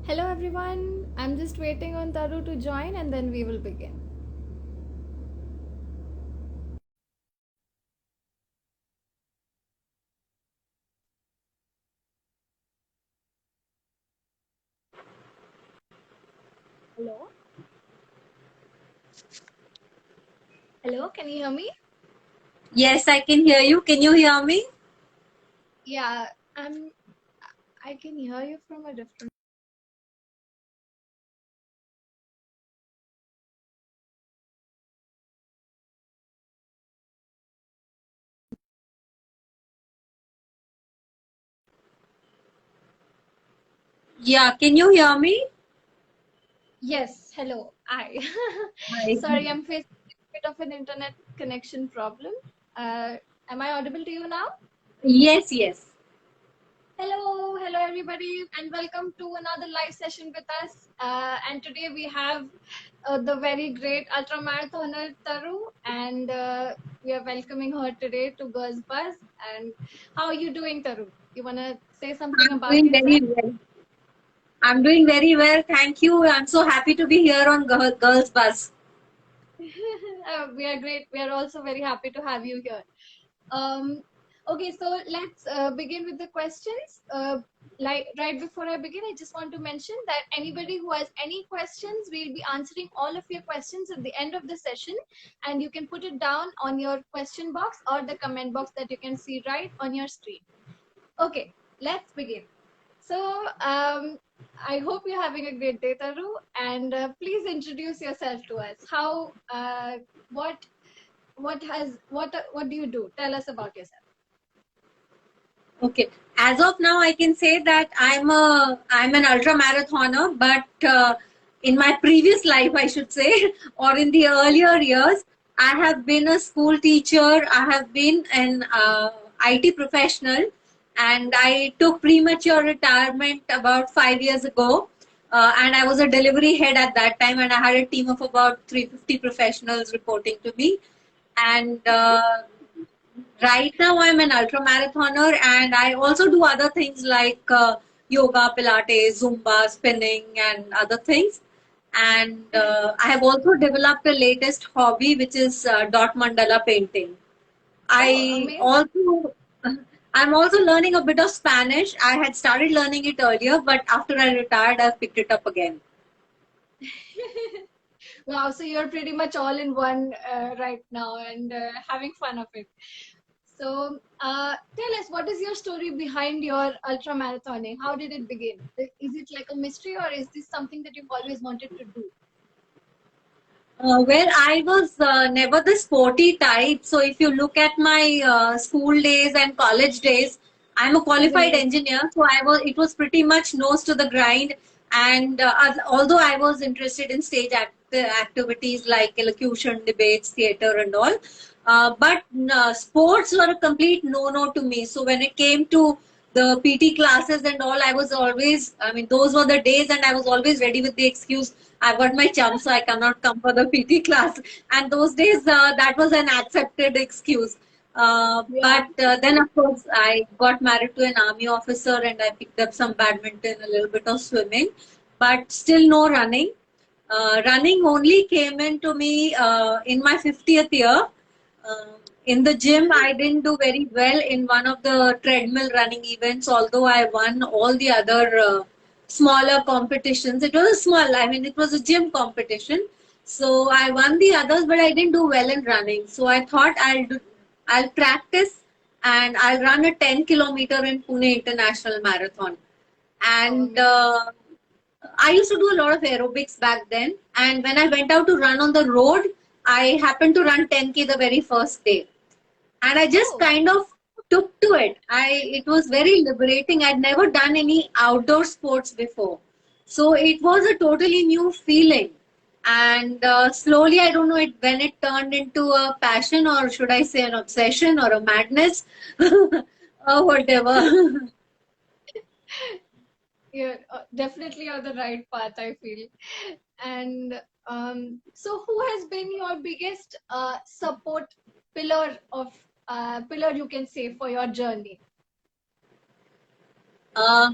Hello everyone, I'm just waiting on Taru to join and then we will begin. Hello? Hello, can you hear me? Yes, I can hear you. Can you hear me? Yeah, I can hear you from a different. Yeah, can you hear me? Yes, hello. I Hi. sorry, I'm facing a bit of an internet connection problem. Am I audible to you now? Yes, yes. Hello everybody, and welcome to another live session with us. And today we have the very great ultramarathoner Taru, and we are welcoming her today to Girls Buzz. And how are you doing, Taru? You wanna say something I'm about doing yourself? very well. I'm doing very well. Thank you. I'm so happy to be here on Girls Bus. We are great. We are also very happy to have you here. Um, okay, so let's begin with the questions. Like right before I begin, I just want to mention that anybody who has any questions, we'll be answering all of your questions at the end of the session, and you can put it down on your question box or the comment box that you can see right on your screen. Okay, let's begin. So I hope you're having a great day, Taru, and please introduce yourself to us. What what do you do? Tell us about yourself. Okay. As of now, I can say that I'm an ultra marathoner, but in my previous life, I should say, or in the earlier years, I have been a school teacher. I have been an IT professional, and I took premature retirement about 5 years ago. And I was a delivery head at that time, and I had a team of about 350 professionals reporting to me. And right now, I'm an ultra marathoner, and I also do other things like yoga, Pilates, Zumba, spinning, and other things. And I have also developed a latest hobby, which is dot mandala painting. Oh, I amazing. also I'm also learning a bit of Spanish. I had started learning it earlier, but after I retired, I've picked it up again. Wow, so you're pretty much all in one right now and having fun of it. So, tell us, what is your story behind your ultra marathoning? How did it begin? Is it like a mystery, or is this something that you've always wanted to do? Well, I was never the sporty type. So if you look at my school days and college days, I'm a qualified Right. engineer. So it was pretty much nose to the grind. And although I was interested in activities like elocution, debates, theater, and all, but sports were a complete no-no to me. So when it came to the PT classes and all, I mean, those were the days, and I was always ready with the excuse, I've got my chum, so I cannot come for the PT class. And those days, that was an accepted excuse. Yeah. But then, of course, I got married to an army officer, and I picked up some badminton, a little bit of swimming, but still no running. Running only came into me in my 50th year. Um, in the gym, I didn't do very well in one of the treadmill running events, although I won all the other smaller competitions. It was a small, I mean, it was a gym competition. So I won the others, but I didn't do well in running. So I thought I'll practice and I'll run a 10 kilometer in Pune International Marathon. Oh, And amazing. I used to do a lot of aerobics back then. And when I went out to run on the road, I happened to run 10K the very first day. And I just Oh, kind of took to it. It was very liberating. I'd never done any outdoor sports before. So it was a totally new feeling. And slowly, I don't know when it turned into a passion, or should I say an obsession or a madness or whatever. you're definitely on the right path, I feel. And so, who has been your biggest support pillar, you can say, for your journey? Uh,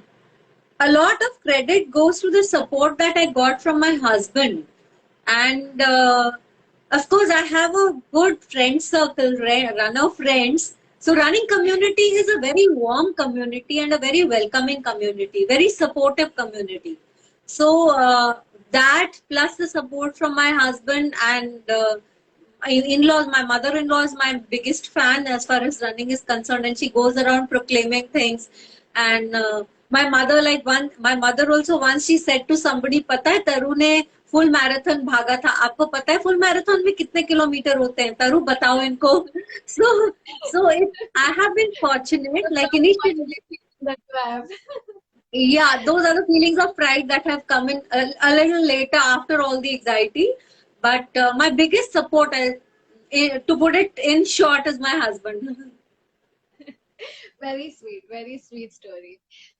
a lot of credit goes to the support that I got from my husband. And of course, I have a good friend circle, runner friends. So running community is a very warm community and a very welcoming community, very supportive community. So that plus the support from my husband and in-laws, my mother-in-law is my biggest fan as far as running is concerned, and she goes around proclaiming things. And my mother also once she said to somebody, "पता है तरु ने full marathon भागा था, आपको पता है full marathon में कितने किलोमीटर होते हैं? तरु बताओ इनको." I have been fortunate, like initially. That you have. Yeah, those are the feelings of pride that have come in a little later after all the anxiety. But my biggest support, to put it in short, is my husband. Very sweet story.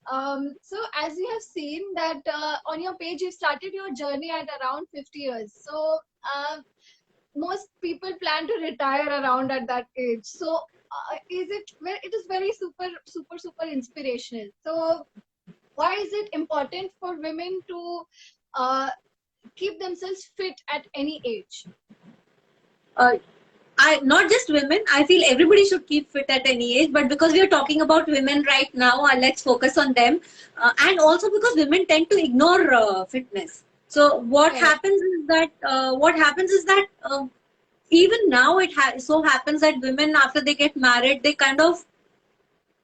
So as you have seen that on your page, you started your journey at around 50 years. So most people plan to retire around at that age. So it is very super inspirational. So why is it important for women to keep themselves fit at any age? Not just women, I feel everybody should keep fit at any age, but because we are talking about women right now, let's focus on them. And also because women tend to ignore fitness. So what happens is that even now so happens that women, after they get married, they kind of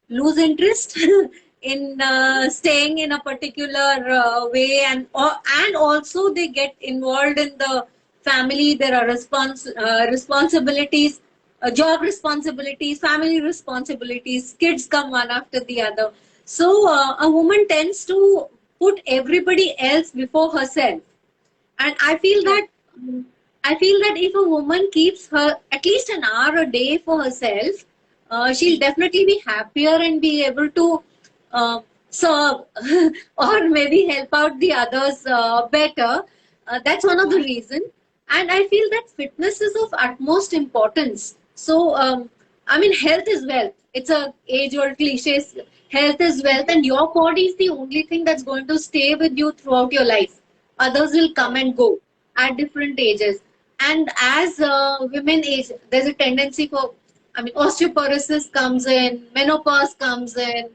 lose interest in staying in a particular way, and also they get involved in the family. There are responsibilities, job responsibilities, family responsibilities, kids come one after the other. So a woman tends to put everybody else before herself. And I feel that if a woman keeps her at least an hour a day for herself, she'll definitely be happier and be able to serve or maybe help out the others better. That's one of the reasons. And I feel that fitness is of utmost importance. So, I mean, health is wealth. It's a age-old cliche. Health is wealth, and your body is the only thing that's going to stay with you throughout your life. Others will come and go at different ages. And as women age, there's a tendency for, osteoporosis comes in, menopause comes in,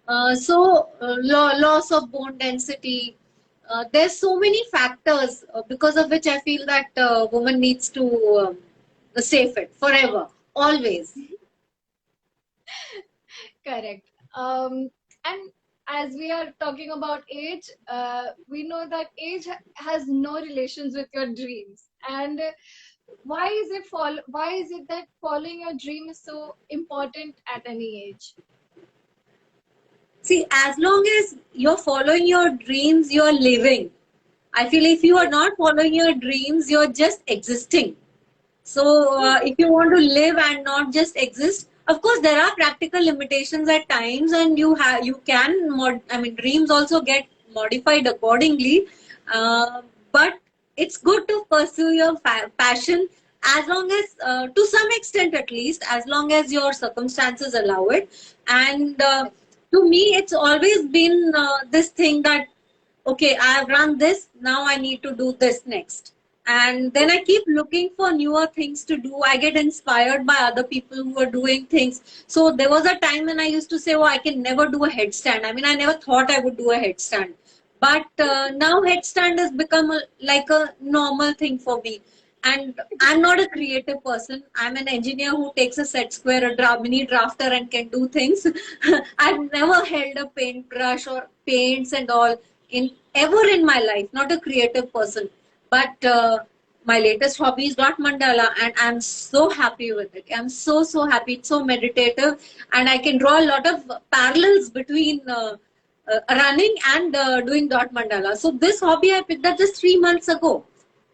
loss of bone density. There's so many factors because of which I feel that woman needs to stay fit forever, always. Correct. And as we are talking about age, we know that age has no relations with your dreams. And why is it that following your dream is so important at any age? See, as long as you're following your dreams, you're living. I feel if you are not following your dreams, you're just existing. So if you want to live and not just exist, of course there are practical limitations at times, and dreams also get modified accordingly. But it's good to pursue your passion, as long as to some extent, at least as long as your circumstances allow it. And to me, it's always been this thing that, okay, I have run this, now I need to do this next. And then I keep looking for newer things to do. I get inspired by other people who are doing things. So there was a time when I used to say, oh, I can never do a headstand. I never thought I would do a headstand. But now headstand has become like a normal thing for me. And I'm not a creative person. I'm an engineer who takes a set square, a mini drafter, and can do things. I've never held a paintbrush or paints and all ever in my life. Not a creative person. But my latest hobby is dot mandala, and I'm so happy with it. I'm so happy. It's so meditative, and I can draw a lot of parallels between running and doing dot mandala. So this hobby I picked up just 3 months ago,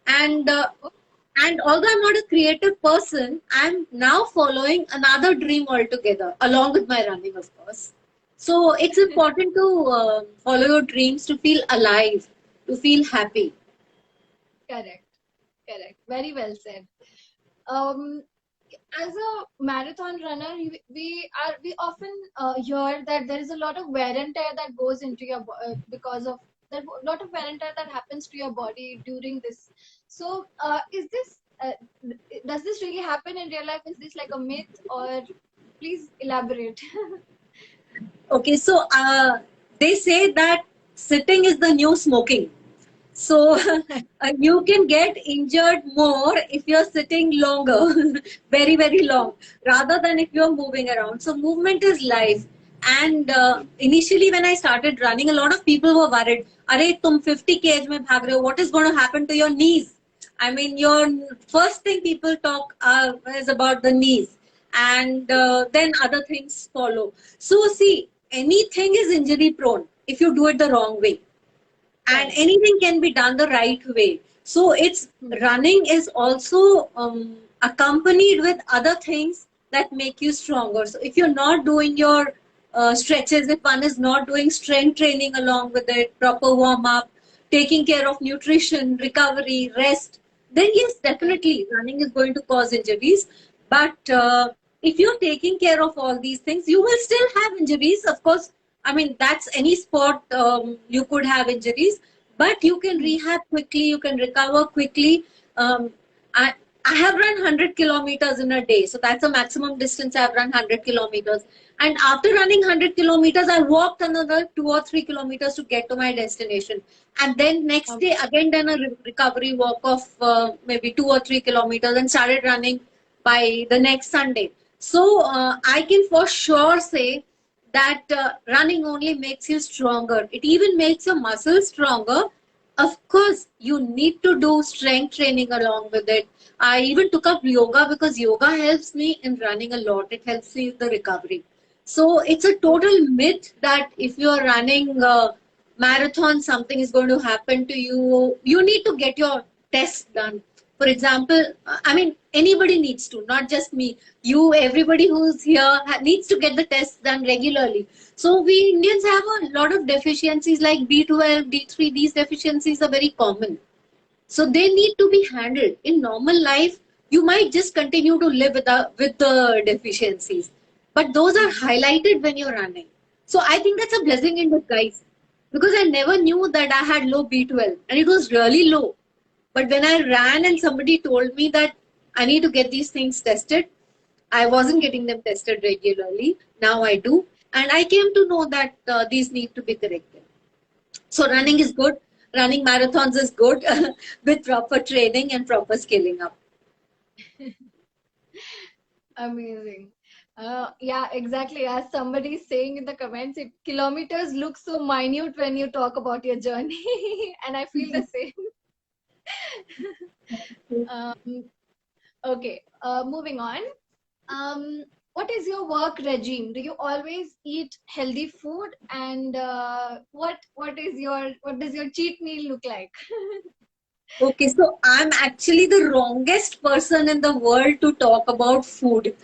and although I'm not a creative person, I'm now following another dream altogether, along with my running, of course. So it's important to follow your dreams, to feel alive, to feel happy. Correct. Very well said. as a marathon runner, we often hear that there is a lot of wear and tear that goes into your because of that lot of wear and tear that happens to your body during this. So, is this does this really happen in real life? Is this like a myth, or please elaborate? Okay, so they say that sitting is the new smoking. So you can get injured more if you're sitting longer, very, very long, rather than if you're moving around. So movement is life. And initially when I started running, a lot of people were worried. Are tum 50 kg mein bhag rahe ho, what is going to happen to your knees? I mean, your first thing people talk is about the knees, and then other things follow. So see, anything is injury prone if you do it the wrong way, and anything can be done the right way. So it's running is also accompanied with other things that make you stronger. So if you're not doing your stretches, if one is not doing strength training along with it, proper warm up, taking care of nutrition, recovery, rest, then yes, definitely running is going to cause injuries. But if you're taking care of all these things, you will still have injuries. Of course, I mean, that's any sport, you could have injuries, but you can rehab quickly, you can recover quickly. Um, I, I have run 100 kilometers in a day. So that's the maximum distance I've run, 100 kilometers. And after running 100 kilometers, I walked another 2 or 3 kilometers to get to my destination. And then next day, again done a recovery walk of maybe 2 or 3 kilometers and started running by the next Sunday. So I can for sure say that running only makes you stronger. It even makes your muscles stronger. Of course, you need to do strength training along with it. I even took up yoga because yoga helps me in running a lot. It helps me with the recovery. So it's a total myth that if you're running a marathon, something is going to happen to you. You need to get your test done. For example, I mean, anybody needs to, not just me. You, everybody who's here needs to get the tests done regularly. So we Indians have a lot of deficiencies like B12, D3. These deficiencies are very common. So they need to be handled. In normal life, you might just continue to live with the deficiencies. But those are highlighted when you're running. So I think that's a blessing in disguise. Because I never knew that I had low B12. And it was really low. But when I ran and somebody told me that I need to get these things tested, I wasn't getting them tested regularly. Now I do. And I came to know that these need to be corrected. So running is good. Running marathons is good with proper training and proper scaling up. Amazing. Yeah, exactly. As somebody is saying in the comments, kilometers look so minute when you talk about your journey, and I feel the same. Okay, moving on. What is your work regime? Do you always eat healthy food? And what does your cheat meal look like? Okay, so I'm actually the wrongest person in the world to talk about food.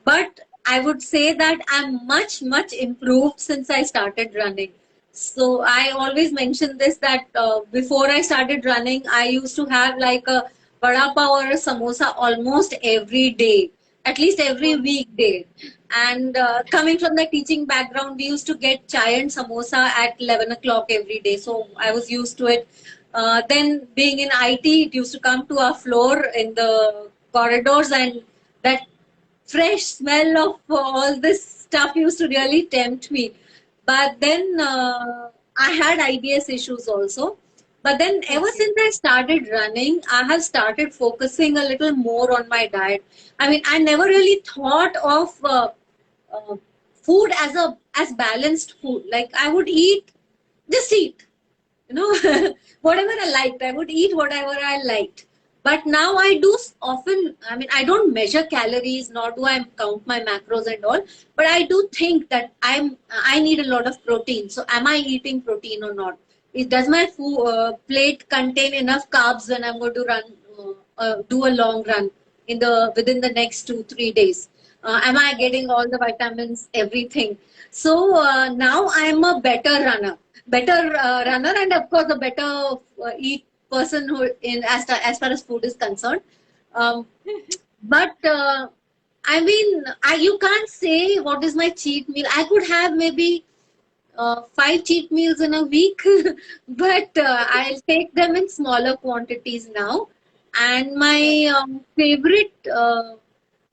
But I would say that I'm much, much improved since I started running. So I always mention this that before I started running, I used to have like a vada pav or a samosa almost every day, at least every weekday. And coming from the teaching background, we used to get chai and samosa at 11 o'clock every day. So I was used to it. Then being in IT, it used to come to our floor in the corridors, and that fresh smell of all this stuff used to really tempt me. But then I had IBS issues also. But then ever since I started running, I have started focusing a little more on my diet. I mean, I never really thought of uh, food as balanced food. Like I would just eat, you know, whatever I liked. I would eat whatever I liked. But now I do often, I mean, I don't measure calories, nor do I count my macros and all. But I do think that I need a lot of protein. So am I eating protein or not? Does my plate contain enough carbs when I'm going to do a long run within the next 2-3 days? Am I getting all the vitamins, everything? So now I'm a better runner, and of course a better eat person who in as far as food is concerned. Um, but I mean, you can't say what is my cheat meal. I could have maybe 5 cheat meals in a week, but I'll take them in smaller quantities now. And Right. my favorite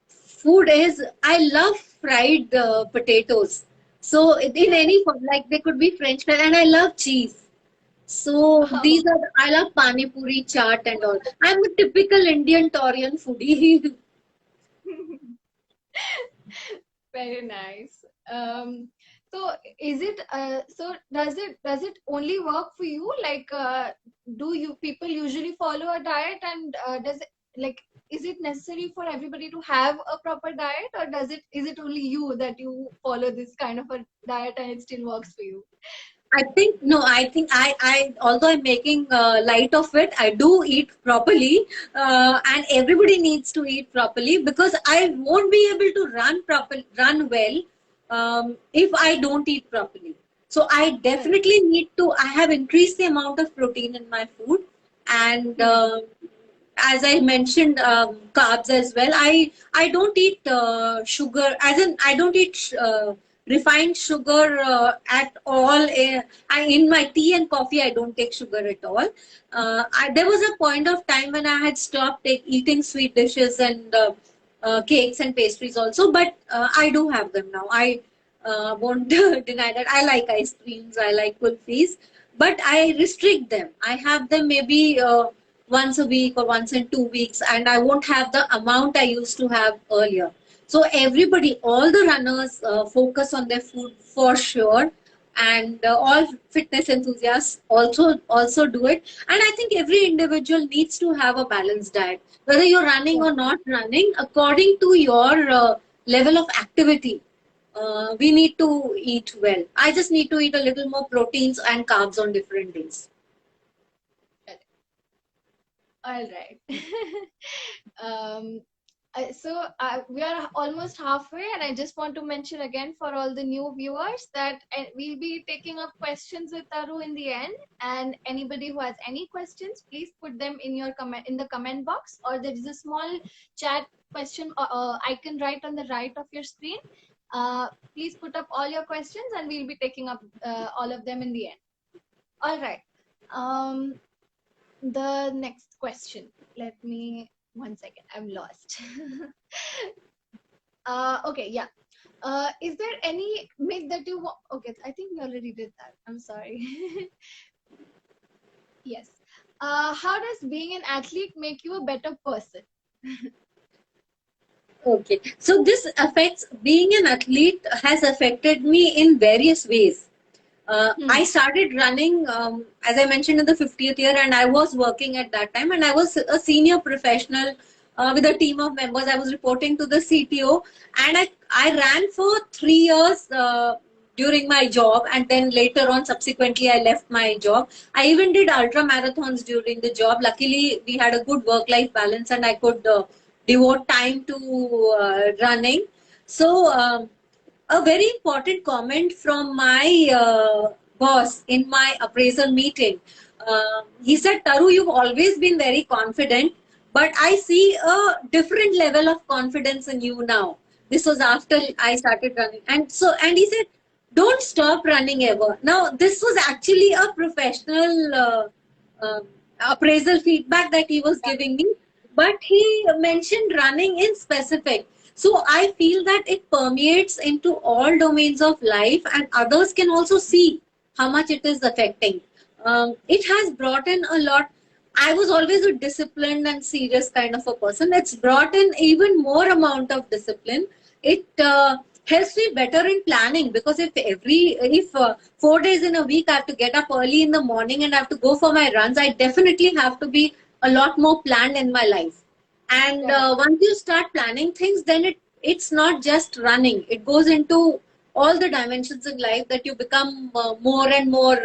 food is, I love fried potatoes. So in any form, like they could be French fries, and I love cheese. So these Oh, are, I love pani puri, chaat, and all. I'm a typical Indian Taurian foodie. very nice. So is it so does it only work for you? Like, do you people usually follow a diet, and does it, like, is it necessary for everybody to have a proper diet, or does it is it only you that you follow this kind of a diet and it still works for you? I think no. I think although I'm making light of it, I do eat properly, and everybody needs to eat properly because I won't be able to run well, if I don't eat properly. So I Correct. definitely need to. I have increased the amount of protein in my food, and Hmm. as I mentioned, carbs as well. I don't eat sugar. As in, I don't eat refined sugar at all. In my tea and coffee, I don't take sugar at all. There was a point of time when I had stopped eating sweet dishes and cakes and pastries also, but I do have them now. I won't deny that. I like ice creams. I like kulfis, but I restrict them. I have them maybe once a week or once in 2 weeks, and I won't have the amount I used to have earlier. So everybody, all the runners focus on their food for sure, and all fitness enthusiasts also do it. And I think every individual needs to have a balanced diet, whether you're running or not running, according to your level of activity. We need to eat well. I just need to eat a little more proteins and carbs on different days. All right. um, we are almost halfway, and I just want to mention again for all the new viewers that we'll be taking up questions with Taru in the end. And anybody who has any questions, please put them in your comment in the comment box, or there is a small chat question icon right on the right of your screen. Please put up all your questions, and we'll be taking up all of them in the end. All right. Um, the next question. Let me 1 second. I'm lost. Okay, yeah. Is there any myth that you okay, I think we already did that. I'm sorry. Yes. How does being an athlete make you a better person? Okay, so this affects, being an athlete has affected me in various ways. I Hmm. started running, as I mentioned, in the 50th year, and I was working at that time, and I was a senior professional with a team of members. I was reporting to the CTO, and I ran for 3 years during my job, and then later on, subsequently, I left my job. I even did ultra marathons during the job. Luckily, we had a good work-life balance, and I could devote time to running. So. A very important comment from my boss in my appraisal meeting. He said, Taru, you've always been very confident, but I see a different level of confidence in you now. This was after I started running. And he said, don't stop running ever. Now, this was actually a professional appraisal feedback that he was giving me, but he mentioned running in specific. So I feel that it permeates into all domains of life, and others can also see how much it is affecting. It has brought in a lot. I was always a disciplined and serious kind of a person. It's brought in even more amount of discipline. It helps me better in planning, because if 4 days in a week I have to get up early in the morning and I have to go for my runs, I definitely have to be a lot more planned in my life. And Correct. once you start planning things, then it's not just running. It goes into all the dimensions in life, that you become more and more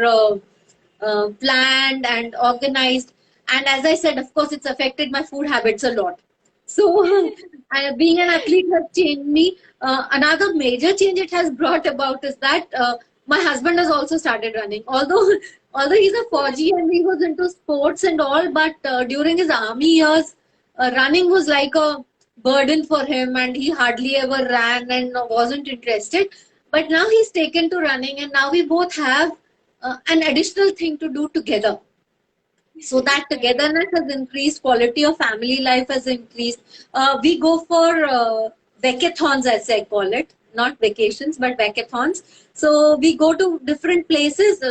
planned and organized. And as I said, of course, it's affected my food habits a lot. So being an athlete has changed me. Another major change it has brought about is that my husband has also started running. Although he's a Fauji and he was into sports and all, but during his army years, running was like a burden for him and he hardly ever ran and wasn't interested. But now he's taken to running, and now we both have an additional thing to do together. So that Correct. togetherness has increased, quality of family life has increased. We go for vacathons, as I call it, not vacations, but vacathons. So we go to different places.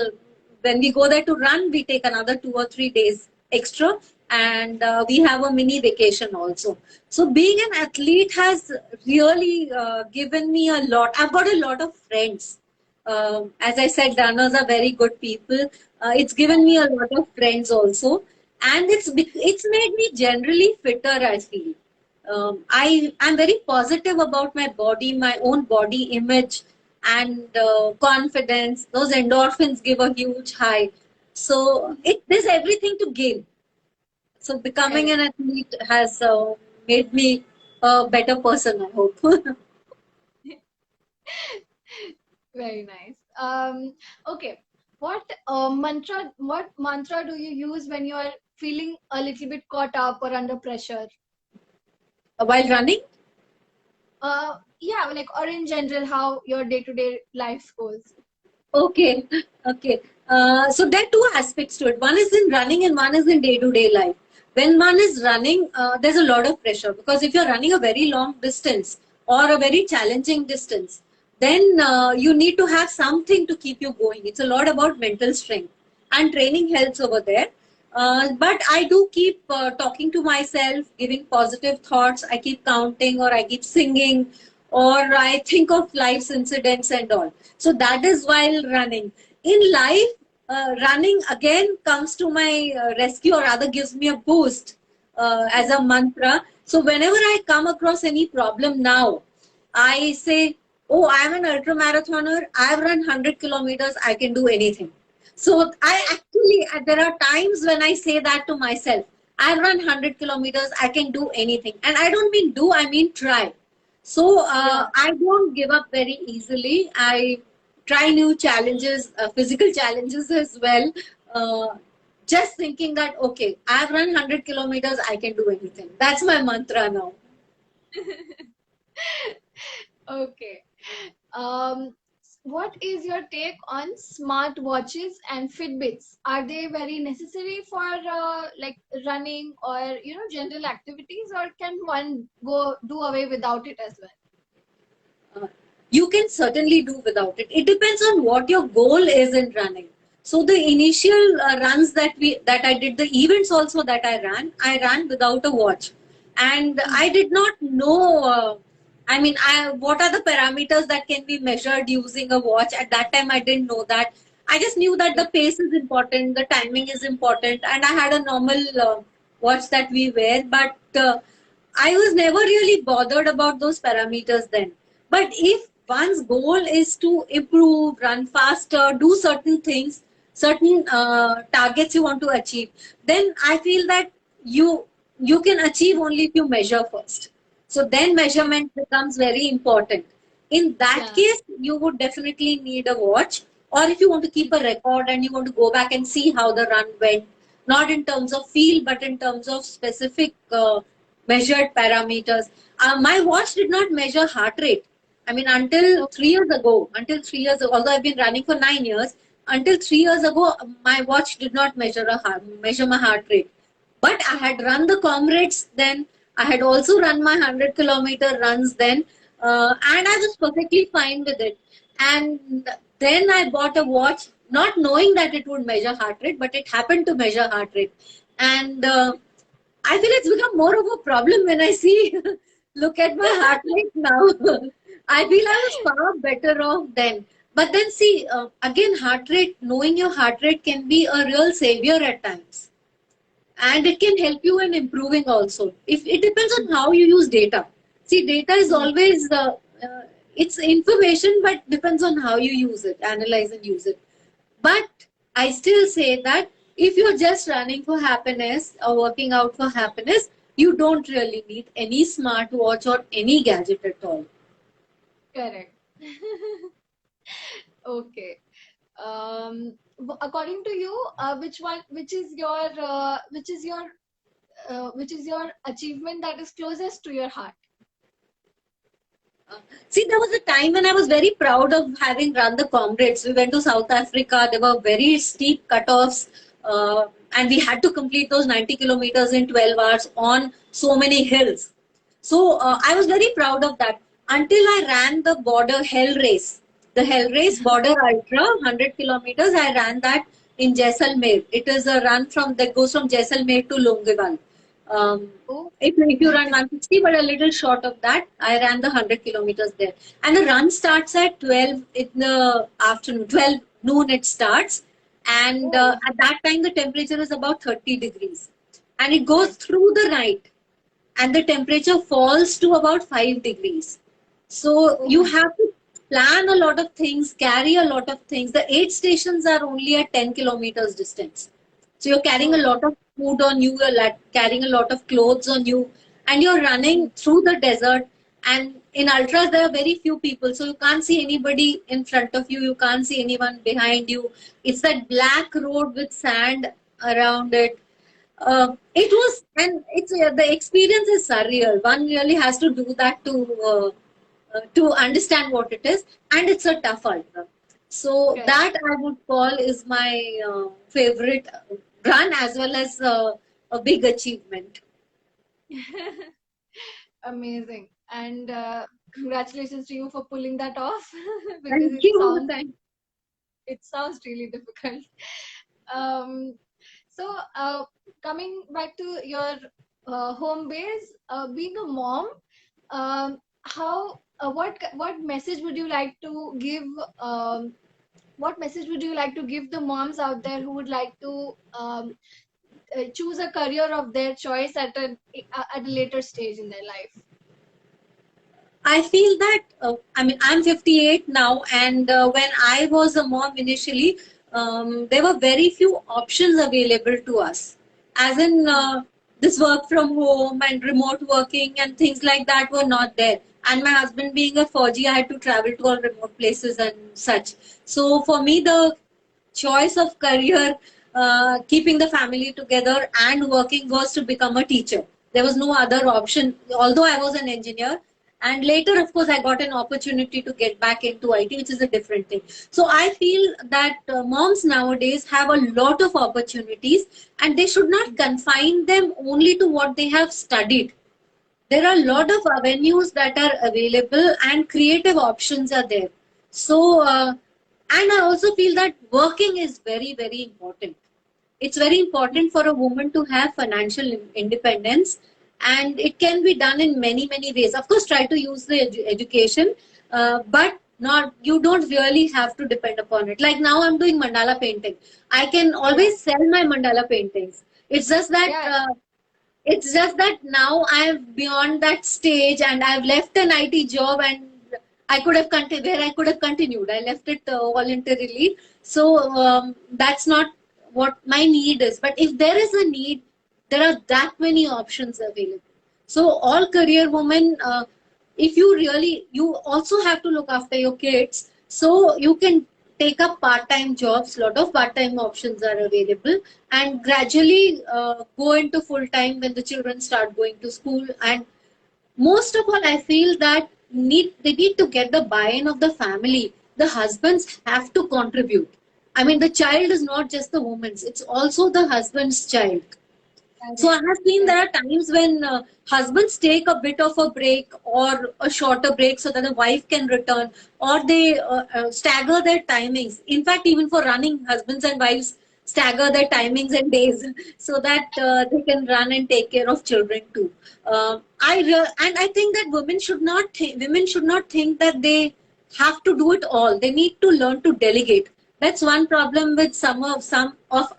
When we go there to run, we take another 2 or 3 days extra, and we have a mini vacation also. So being an athlete has really given me a lot. I've got a lot of friends. As I said, runners are very good people. It's given me a lot of friends also, and it's made me generally fitter, I feel. I'm very positive about my body, my own body image, and confidence. Those endorphins give a huge high. So there's everything to gain. So becoming Correct. an athlete has made me a better person, I hope. Very nice. Okay. What mantra do you use when you are feeling a little bit caught up or under pressure? While running. Yeah, like, or in general, how your day-to-day life goes. Okay, okay. So there are two aspects to it. One is in running and one is in day-to-day life. When one is running, there's a lot of pressure because if you're running a very long distance or a very challenging distance, then you need to have something to keep you going. It's a lot about mental strength, and training helps over there. But I do keep talking to myself, giving positive thoughts. I keep counting, or I keep singing, or I think of life's incidents and all. So that is while running. In life, running again comes to my rescue, or rather gives me a boost as a mantra. So whenever I come across any problem now, I say, oh, I'm an ultramarathoner. I've run 100 kilometers. I can do anything. So I actually, there are times when I say that to myself. I've run 100 kilometers. I can do anything. And I don't mean do, I mean try. So Yeah, I don't give up very easily. I try new challenges, physical challenges as well. Uh, just thinking that, okay, I've run 100 kilometers. I can do anything. That's my mantra now. okay. Um, what is your take on smart watches and Fitbits? Are they very necessary for like running or general activities, or can one go do away without it as well? Uh, you can certainly do without it. It depends on what your goal is in running. So the initial runs that I did, the events also that I ran without a watch, and I did not know. What are the parameters that can be measured using a watch? At that time, I didn't know that. I just knew that Yeah, the pace is important, the timing is important, and I had a normal watch that we wear, but. I was never really bothered about those parameters then. But if one's goal is to improve, run faster, do certain things, certain targets you want to achieve, then I feel that you you can achieve only if you measure first. So then measurement becomes very important. In that yeah, case, you would definitely need a watch, or if you want to keep a record and you want to go back and see how the run went, not in terms of feel, but in terms of specific measured parameters. My watch did not measure heart rate. I mean, although I've been running for 9 years, until 3 years ago, my watch did not measure my heart rate. But I had run the Comrades then. I had also run my 100-kilometer runs then, and I was perfectly fine with it. And then I bought a watch, not knowing that it would measure heart rate, but it happened to measure heart rate. And I feel it's become more of a problem when I see, look at my heart rate now. I feel I was far better off then. But then see, again, heart rate, knowing your heart rate can be a real savior at times. And it can help you in improving also. If it depends on how you use data. See, data is yeah, always, it's information, but depends on how you use it, analyze and use it. But I still say that if you're just running for happiness or working out for happiness, you don't really need any smartwatch or any gadget at all. correct. Okay. According to you, which is your your achievement that is closest to your heart? See, there was a time when I was very proud of having run the Comrades. We went to South Africa. There were very steep cutoffs, and we had to complete those 90 kilometers in 12 hours on so many hills. So I was very proud of that until I ran the border hell race. The hell race border ultra 100 kilometers. I ran that in Jaisalmer. It is a run from that goes from Jaisalmer to Longewal. Um, Oh, if you run 160, but a little short of that, I ran the 100 kilometers there. And the run starts at 12 in the afternoon, 12 noon it starts. And oh, at that time, the temperature is about 30 degrees. And it goes right. through the night. And the temperature falls to about 5 degrees. So Oh you my have to plan a lot of things, carry a lot of things. The aid stations are only at 10 kilometers distance. So you're carrying a God. lot of food on you, carrying a lot of clothes on you, and you're running through the desert. And in ultras, there are very few people, so you can't see anybody in front of you, you can't see anyone behind you. It's that black road with sand around it. It was, and it's the experience is surreal. One really has to do that to understand what it is, and it's a tough ultra. So Right. that I would call is my favorite run as well as a big achievement. Amazing. And congratulations to you for pulling that off because Thank you. Thank it sounds really difficult. Um, so coming back to your home base, being a mom, how what message would you like to give? What message would you like to give the moms out there who would like to choose a career of their choice at a later stage in their life? I feel that, I mean, I'm 58 now, and when I was a mom initially, there were very few options available to us. As in, this work from home and remote working and things like that were not there. And my husband being a Fauji, I had to travel to all remote places and such. So for me, the choice of career, keeping the family together and working was to become a teacher. There was no other option, although I was an engineer. And later, of course, I got an opportunity to get back into IT, which is a different thing. So I feel that moms nowadays have a lot of opportunities and they should not confine them only to what they have studied. There are a lot of avenues that are available and creative options are there. So, and I also feel that working is very, very important. It's very important for a woman to have financial independence, and it can be done in many, many ways. Of course, try to use the education, but not you don't really have to depend upon it. Like now, I'm doing mandala painting. I can Yeah, always sell my mandala paintings. It's just that. yeah, Now I've beyond that stage and I've left an IT job and I could have continued where I could have continued. I left it voluntarily. So that's not what my need is. But if there is a need, there are that many options available. So all career women, if you really, you also have to look after your kids. So you can take up part-time jobs. Lot of part-time options are available and gradually go into full-time when the children start going to school. And most of all, I feel that they need to get the buy-in of the family. The husbands have to contribute. I mean, the child is not just the woman's; it's also the husband's child. So I correct, have seen there correct. are times when husbands take a bit of a break or a shorter break so that the wife can return, or they stagger their timings. In fact, even for running, husbands and wives stagger their timings and days so that they can run and take care of children too. And I think that women should not think that they have to do it all. They need to learn to delegate. That's one problem with some of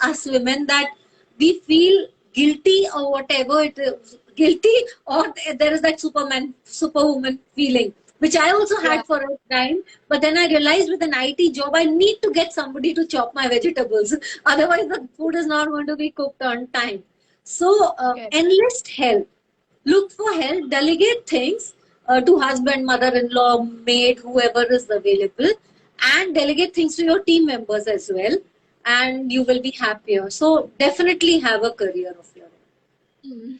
us women, that we feel guilty or whatever it is, guilty, or there is that superwoman feeling, which I also Yeah, had for a time. But then I realized with an IT job, I need to get somebody to chop my vegetables. Otherwise, the food is not going to be cooked on time. So correct. enlist help, look for help, delegate things to husband, mother-in-law, maid, whoever is available, and delegate things to your team members as well, and you will be happier. So definitely have a career of your own. Hmm.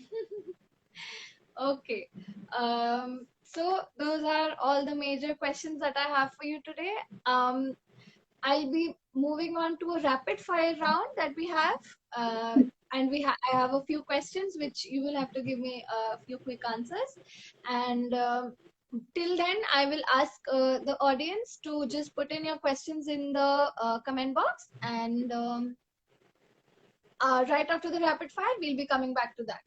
Okay. So those are all the major questions that I have for you today. I'll be moving on to a rapid fire round that we have. And I have a few questions which you will have to give me a few quick answers. And till then, I will ask the audience to just put in your questions in the comment box. And right after the rapid fire, we'll be coming back to that.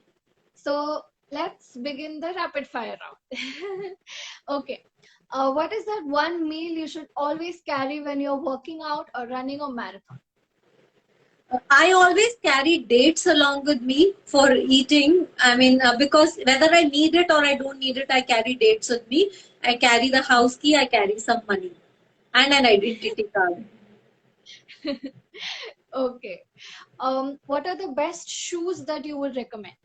So let's begin the rapid fire round. Okay. What is that one meal you should always carry when you're working out or running a marathon? I always carry dates along with me for eating. I mean, because whether I need it or I don't need it, I carry dates with me. I carry the house key, I carry some money and an identity card. Okay. What are the best shoes that you would recommend?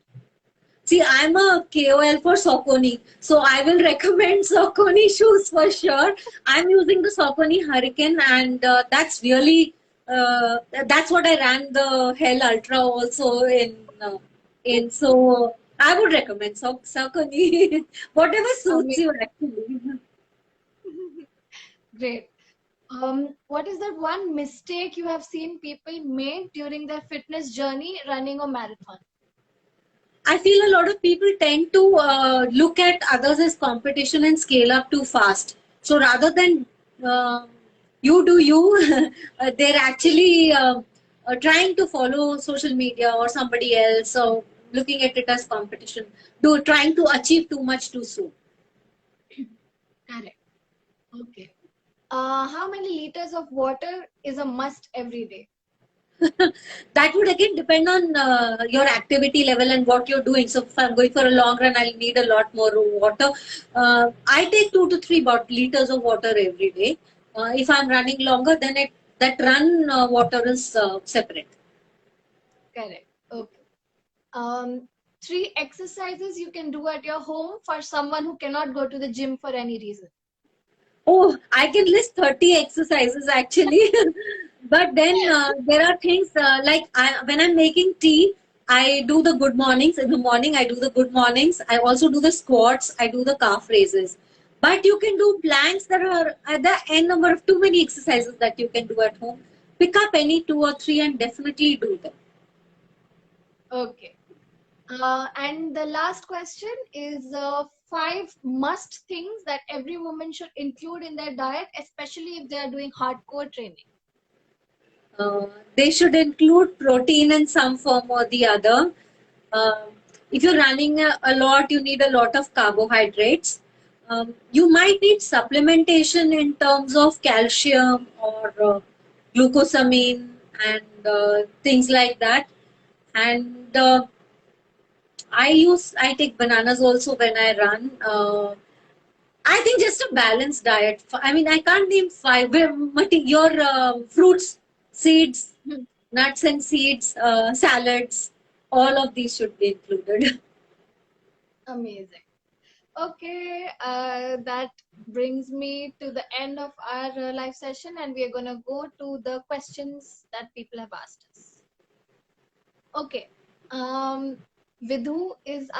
See, I'm a KOL for Saucony, so I will recommend Saucony shoes for sure. I'm using the Saucony Hurricane, and that's what I ran the Hell Ultra also in. So I would recommend Saucony, whatever suits you actually. Great. What is that one mistake you have seen people make during their fitness journey running a marathon? I feel a lot of people tend to look at others as competition and scale up too fast. So rather than uh, you do you, they're actually trying to follow social media or somebody else, or looking at it as competition, trying to achieve too much too soon. Correct. Okay. How many liters of water is a must every day? That would again depend on your activity level and what you're doing. So if I'm going for a long run, I'll need a lot more water. I take 2 to 3 liters of water every day. If I'm running longer, then that run water is separate. Correct. Okay. Three exercises you can do at your home for someone who cannot go to the gym for any reason. Oh, I can list 30 exercises actually. But then there are things when I'm making tea, I do the good mornings. In the morning, I do the good mornings. I also do the squats. I do the calf raises. But you can do planks. There are the n number of too many exercises that you can do at home. Pick up any 2 or 3 and definitely do them. Okay. And the last question is 5 must things that every woman should include in their diet, especially if they are doing hardcore training. Uh, they should include protein in some form or the other. Uh, if you're running a lot, you need a lot of carbohydrates. You might need supplementation in terms of calcium or glucosamine and things like that. And I take bananas also when I run. I think just a balanced diet. I mean, I can't name five. But your fruits, seeds, nuts and seeds, salads, all of these should be included. Amazing. Okay, that brings me to the end of our live session, and we are going to go to the questions that people have asked us. Okay. Vidhu is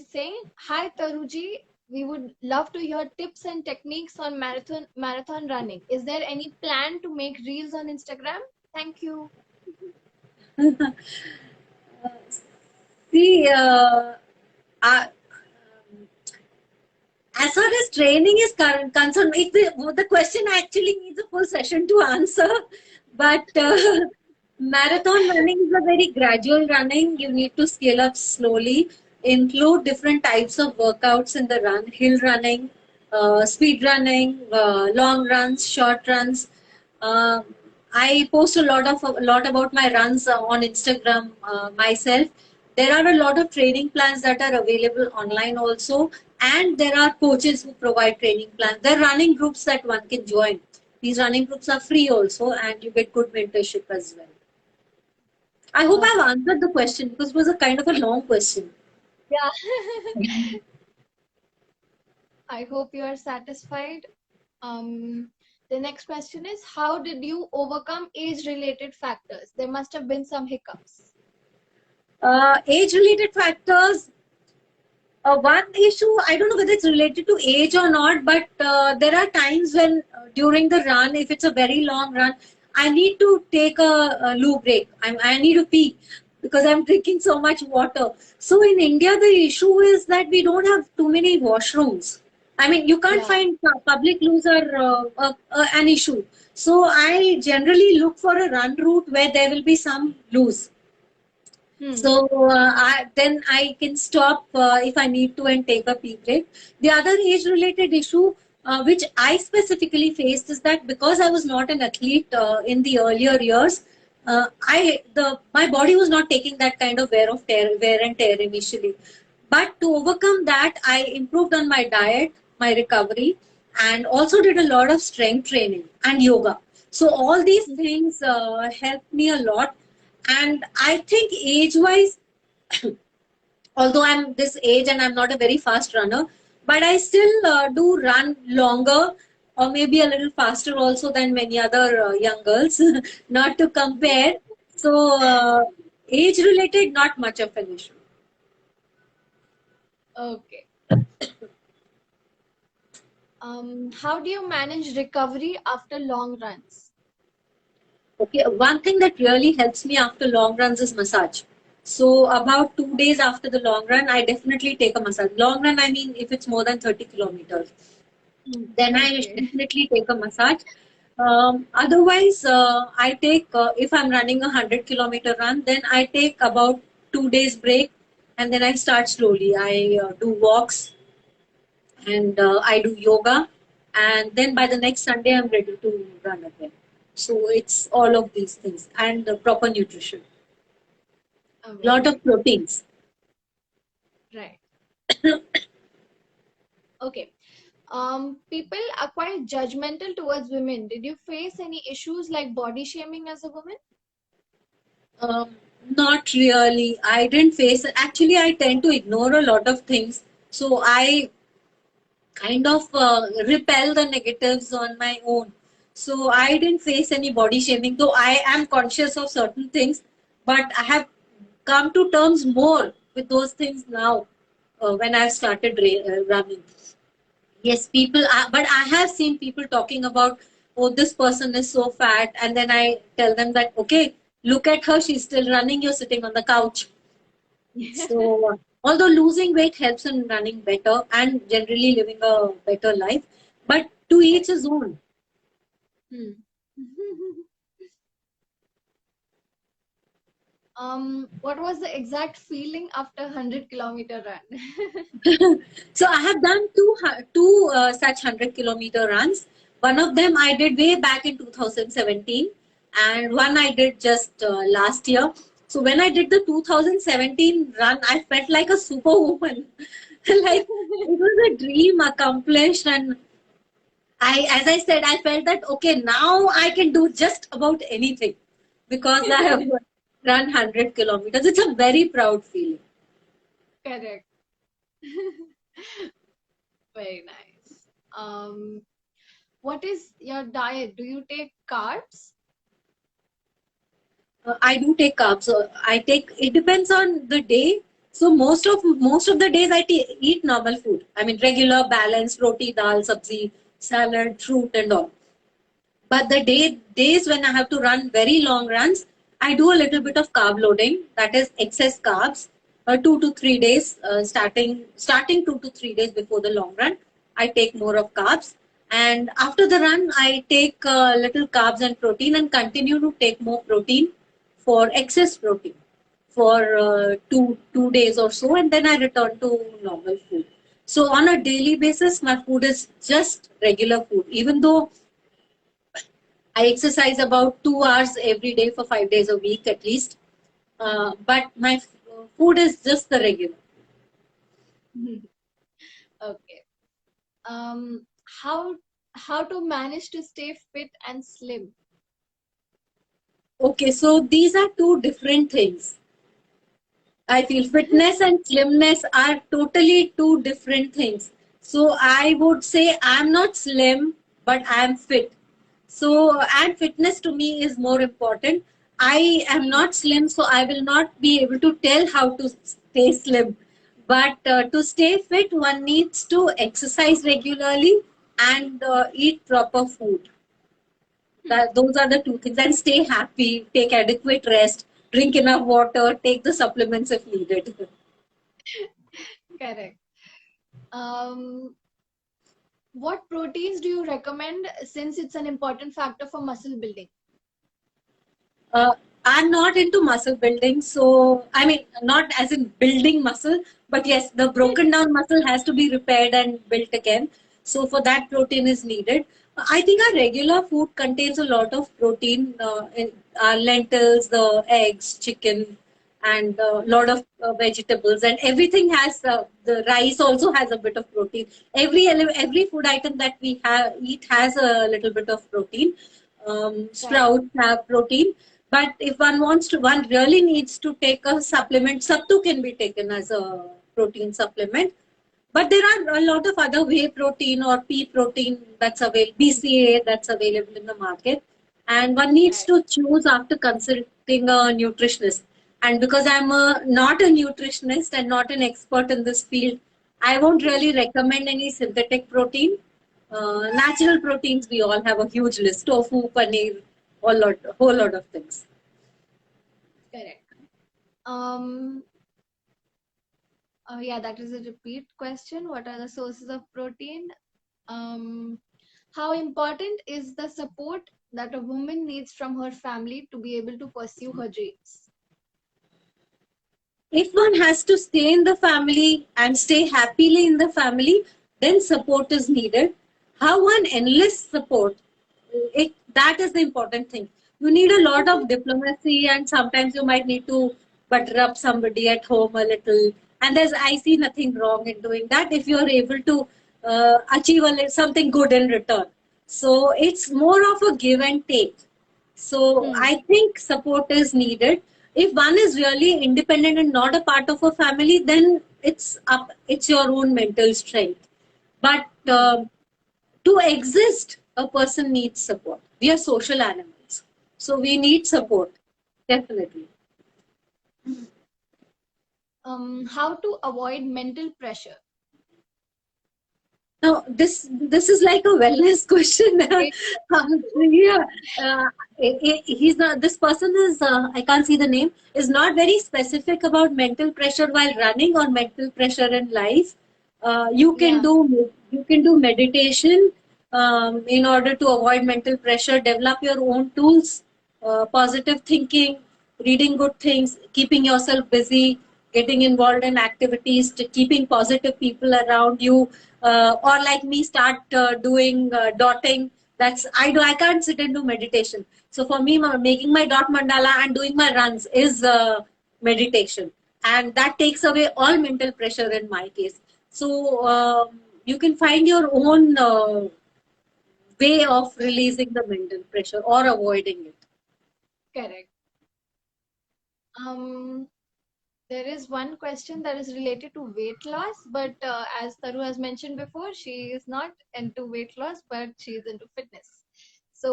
saying, "Hi Taruji, we would love to hear tips and techniques on marathon running. Is there any plan to make reels on Instagram? Thank you." See, uh, as far as training is concerned, the question actually needs a full session to answer. But marathon running is a very gradual running. You need to scale up slowly, include different types of workouts in the run: hill running, speed running, long runs, short runs. Uh, I post a lot about my runs on Instagram myself. There are a lot of training plans that are available online also, and there are coaches who provide training plans. There are running groups that one can join. These running groups are free also, and you get good mentorship as well. I hope I've answered the question because it was a kind of a long question. Yeah. I hope you are satisfied. The next question is, how did you overcome age-related factors? There must have been some hiccups. Age-related factors. One issue, I don't know whether it's related to age or not, but there are times when during the run, if it's a very long run, I need to take a loo break. I need to pee because I'm drinking so much water. So in India, the issue is that we don't have too many washrooms. I mean, you can't Yeah. find public loos are an issue. So I generally look for a run route where there will be some loos. So then I can stop if I need to and take a pee break. The other age-related issue, which I specifically faced, is that because I was not an athlete in the earlier years, my body was not taking that kind of wear and tear initially. But to overcome that, I improved on my diet, my recovery, and also did a lot of strength training and yoga. So all these things helped me a lot. And I think age-wise, although I'm this age and I'm not a very fast runner, but I still do run longer or maybe a little faster also than many other young girls, not to compare. So, age related, not much of an issue. Okay. How do you manage recovery after long runs? Okay, one thing that really helps me after long runs is massage. So about 2 days after the long run, I definitely take a massage. Long run, I mean, if it's more than 30 kilometers, then I Okay. definitely take a massage. Otherwise, I take, if I'm running a 100-kilometer run, then I take about 2 days break and then I start slowly. I do walks and I do yoga, and then by the next Sunday, I'm ready to run again. So it's all of these things and proper nutrition, lot Amazing. of proteins. Right. Okay. People are quite judgmental towards women. Did you face any issues like body shaming as a woman? Um, Not really. I didn't face it. Actually, I tend to ignore a lot of things. So I kind of repel the negatives on my own. So I didn't face any body shaming, though I am conscious of certain things, but I have come to terms more with those things now when I've started running. Yes, but I have seen people talking about, oh, this person is so fat, and then I tell them that, okay, look at her, she's still running, you're sitting on the couch. So, although losing weight helps in running better and generally living a better life, but to each his own. Hmm. What was the exact feeling after 100-kilometer run? So I have done two such 100-kilometer runs. One of them I did way back in 2017, and one I did just last year. So when I did the 2017 run, I felt like a superwoman. Like it was a dream accomplished, and as I said, I felt that okay, now I can do just about anything because I have run 100 kilometers. It's a very proud feeling. Correct. Very nice. What is your diet? Do you take carbs? I do take carbs. So I take. It depends on the day. So most of the days eat normal food. I mean regular, balanced roti, dal, sabzi, salad, fruit, and all. But the days when I have to run very long runs, I do a little bit of carb loading. That is excess carbs. 2 to 3 days, starting 2 to 3 days before the long run, I take more of carbs. And after the run, I take little carbs and protein and continue to take more protein for excess protein for two days or so, and then I return to normal food. So on a daily basis, my food is just regular food, even though I exercise about 2 hours every day for 5 days a week at least. But my food is just the regular. Okay. Um, how how to manage to stay fit and slim? Okay, so these are two different things. I feel fitness and slimness are totally two different things. So I would say I'm not slim, but I'm fit. So, and fitness to me is more important. I am not slim, so I will not be able to tell how to stay slim. But to stay fit, one needs to exercise regularly and eat proper food. Those are the two things. And stay happy, take adequate rest, drink enough water, take the supplements if needed. Correct. What proteins do you recommend since it's an important factor for muscle building? Uh, I'm not into muscle building, so I mean, not as in building muscle, but yes, the broken down muscle has to be repaired and built again. So for that, protein is needed. I think our regular food contains a lot of protein, our lentils, the eggs, chicken, and a lot of vegetables, and everything has the rice also has a bit of protein. Every food item that we eat has a little bit of protein. Right. Sprouts have protein, but if one wants to, one really needs to take a supplement. Sattu can be taken as a protein supplement. But there are a lot of other whey protein or pea protein that's available, BCA that's available in the market. And one needs Right. to choose after consulting a nutritionist. And because I'm not a nutritionist and not an expert in this field, I won't really recommend any synthetic protein. Natural proteins, we all have a huge list: tofu, paneer, a whole lot of things. Correct. Yeah, that is a repeat question. What are the sources of protein? How important is the support that a woman needs from her family to be able to pursue her dreams? If one has to stay in the family and stay happily in the family, then support is needed. How one enlists support, that is the important thing. You need a lot of diplomacy, and sometimes you might need to butter up somebody at home a little. And I see nothing wrong in doing that if you are able to achieve something good in return. So it's more of a give and take. So Hmm. I think support is needed. If one is really independent and not a part of a family, then it's your own mental strength. But Hmm. to exist, a person needs support. We are social animals, so we need support, definitely. How to avoid mental pressure? Now, this is like a wellness question. It- Yeah, he's not. This person is. I can't see the name. Is not very specific about mental pressure while running or mental pressure in life. yeah. You can do meditation in order to avoid mental pressure. Develop your own tools, positive thinking, reading good things, keeping yourself busy, getting involved in activities, to keeping positive people around you, or like me, start doing dotting. I can't sit and do meditation. So for me, making my dot mandala and doing my runs is meditation, and that takes away all mental pressure in my case. So you can find your own way of releasing the mental pressure or avoiding it. Correct. There is one question that is related to weight loss, but as Taru has mentioned before, she is not into weight loss, but she is into fitness. So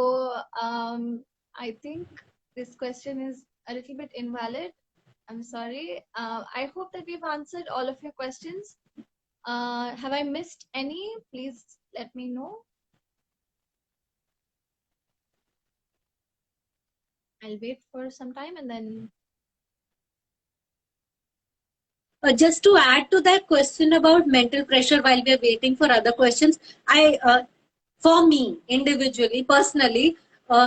I think this question is a little bit invalid. I'm sorry. I hope that we've answered all of your questions. Have I missed any? Please let me know. I'll wait for some time and then. Just to add to that question about mental pressure while we are waiting for other questions, for me individually, personally,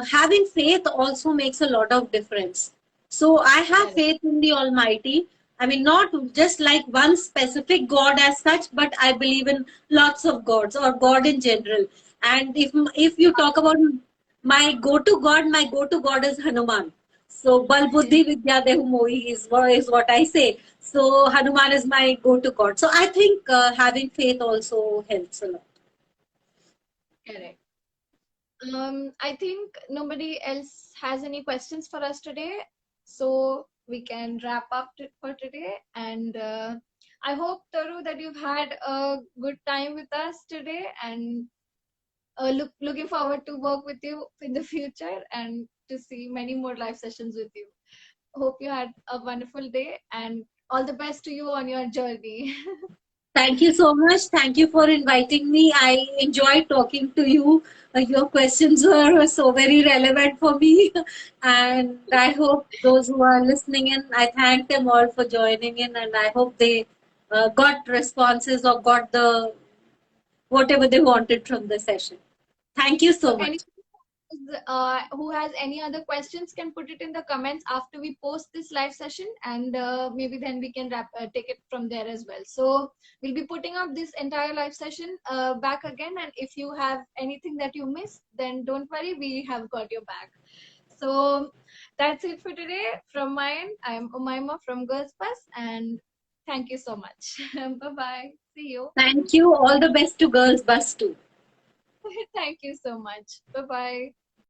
having faith also makes a lot of difference. So I have Correct. faith in the Almighty. I mean, not just like one specific God as such, but I believe in lots of gods or God in general. And if you talk about my go-to God is Hanuman. So Bal Buddhi Vidya Dehu Mohi is what I say. So Hanuman is my go-to God. So I think having faith also helps a lot. Correct. I think nobody else has any questions for us today, so we can wrap up for today. And I hope, Taru, that you've had a good time with us today. And looking forward to work with you in the future and to see many more live sessions with you. Hope you had a wonderful day and all the best to you on your journey. Thank you so much. Thank you for inviting me. I enjoyed talking to you. Your questions were so very relevant for me. And I hope those who are listening in, I thank them all for joining in. And I hope they got responses or got the whatever they wanted from the session. Thank you So so much. any who has any other questions can put it in the comments after we post this live session, and maybe then we can take it from there as well. So we'll be putting up this entire live session back again, and if you have anything that you missed, then don't worry, we have got your back. So that's it for today from my end. I'm Umaima from Girls Bus, and thank you so much. Bye bye. See you. Thank you. All the best to Girls Bus too. Thank you so much. Bye bye.